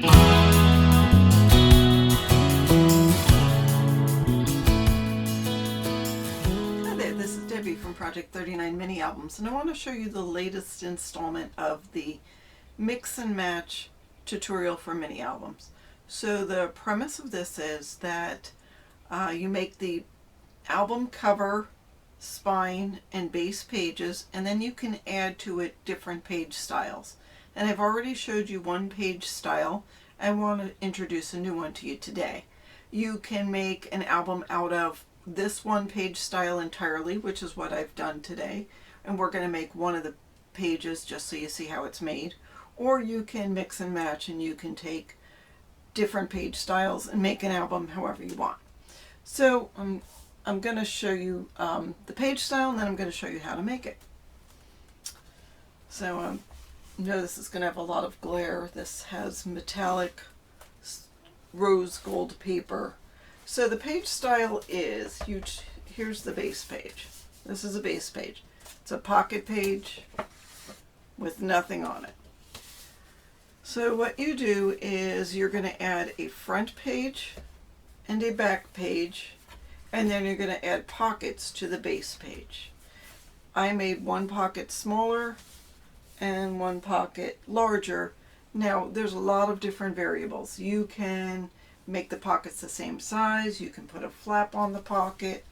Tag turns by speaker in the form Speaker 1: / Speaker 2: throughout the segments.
Speaker 1: Hi there, this is Debbie from Project 39 Mini Albums, and I want to show you the latest installment of the mix and match tutorial for mini albums. So the premise of this is that you make the album cover, spine, and base pages, and then you can add to it different page styles. And I've already showed you one page style. I want to introduce a new one to you today. You can make an album out of this one page style entirely, which is what I've done today, and we're going to make one of the pages just so you see how it's made. Or you can mix and match, and you can take different page styles and make an album however you want. So I'm going to show you the page style, and then I'm going to show you how to make it. So know this is going to have a lot of glare. This has metallic rose gold paper. So the page style is, here's the base page. This is a base page. It's a pocket page with nothing on it. So what you do is you're going to add a front page and a back page, and then you're going to add pockets to the base page. I made one pocket smaller and one pocket larger. Now there's a lot of different variables. You can make the pockets the same size. You can put a flap on the pocket.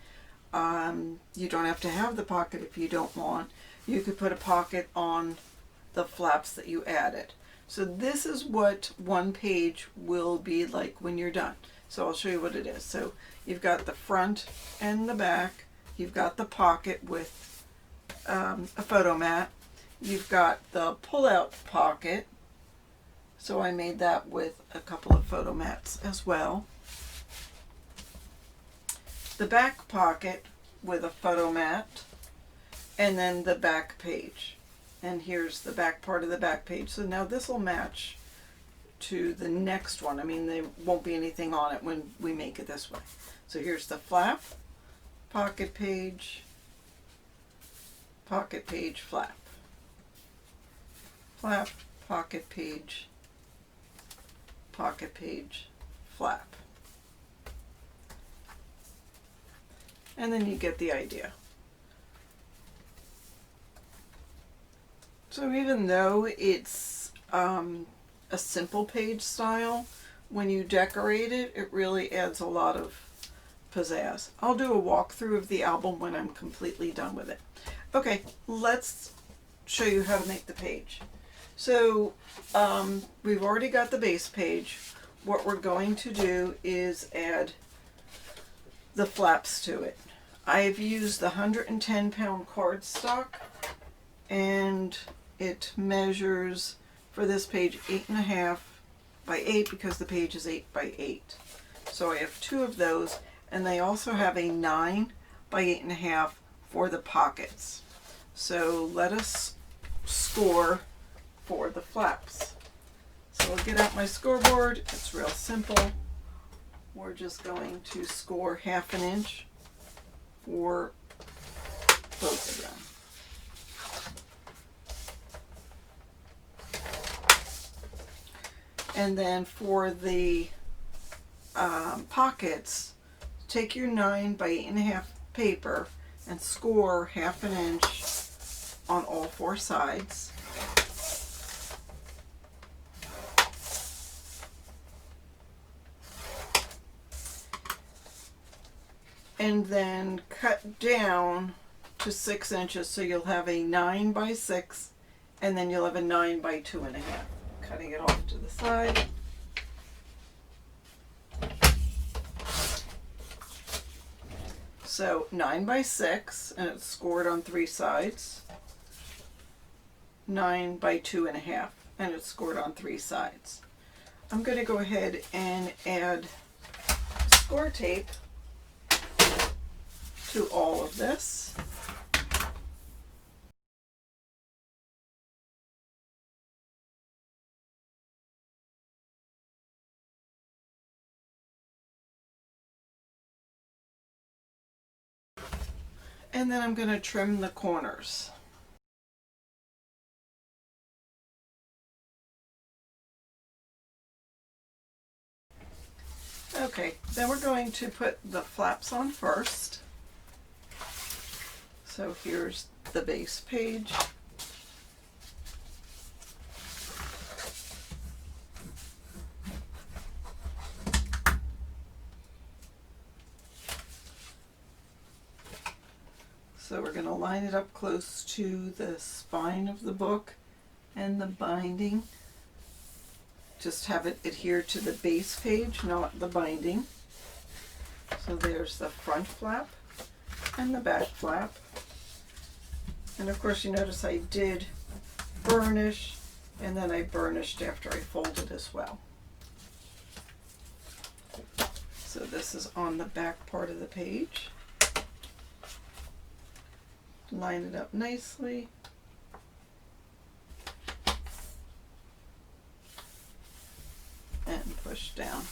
Speaker 1: You don't have to have the pocket if you don't want. You could put a pocket on the flaps that you added. So this is what one page will be like when you're done. So I'll show you what it is. So you've got the front and the back. You've got the pocket with a photo mat. You've got the pull-out pocket. So I made that with a couple of photo mats as well. The back pocket with a photo mat, and then the back page. And here's the back part of the back page. So now this will match to the next one. I mean, there won't be anything on it when we make it this way. So here's the flap, pocket page, flap. Flap, pocket page, flap. And then you get the idea. So even though it's a simple page style, when you decorate it, it really adds a lot of pizzazz. I'll do a walkthrough of the album when I'm completely done with it. Okay, let's show you how to make the page. So we've already got the base page. What we're going to do is add the flaps to it. I've used the 110-pound cardstock, and it measures for this page 8.5 by 8 because the page is 8 by 8. So I have two of those, and they also have a 9 by 8.5 for the pockets. So let us score for the flaps. So I'll get out my scoreboard. It's real simple. We're just going to score 1/2 inch for both of them. And then for the pockets, take your 9 by 8.5 paper and score 1/2 inch on all 4 sides. And then cut down to 6 inches, so you'll have a 9 by 6, and then you'll have a 9 by 2.5. Cutting it off to the side. So 9 by 6, and it's scored on 3 sides. 9 by 2.5, and it's scored on 3 sides. I'm going to go ahead and add score tape to all of this. And then I'm going to trim the corners. Okay, then we're going to put the flaps on first. So here's the base page. So we're going to line it up close to the spine of the book and the binding. Just have it adhere to the base page, not the binding. So there's the front flap and the back flap. And of course you notice I did burnish, and then I burnished after I folded as well. So this is on the back part of the page. Line it up nicely. And push down.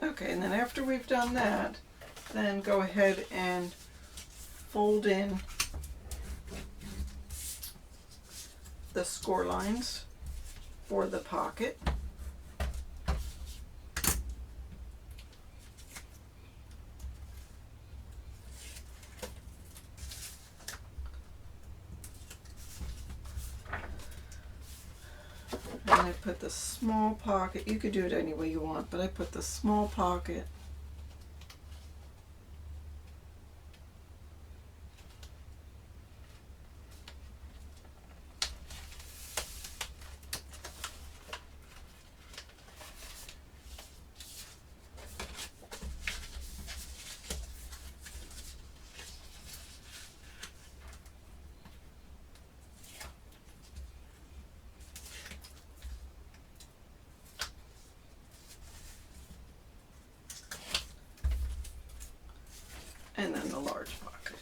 Speaker 1: Okay, and then after we've done that, then go ahead and fold in the score lines for the pocket. And I put the small pocket, you could do it any way you want, but I put the small pocket and then the large pocket.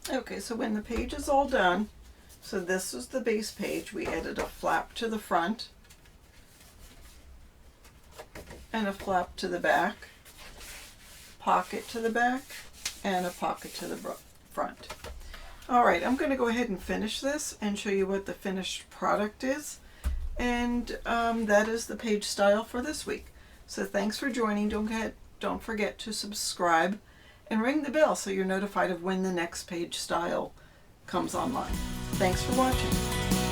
Speaker 1: Okay, so when the page is all done, so this is the base page, we added a flap to the front and a flap to the back, pocket to the back, and a pocket to the front. Alright, I'm going to go ahead and finish this and show you what the finished product is. And that is the page style for this week. So thanks for joining. Don't forget to subscribe and ring the bell so you're notified of when the next page style comes online. Thanks for watching.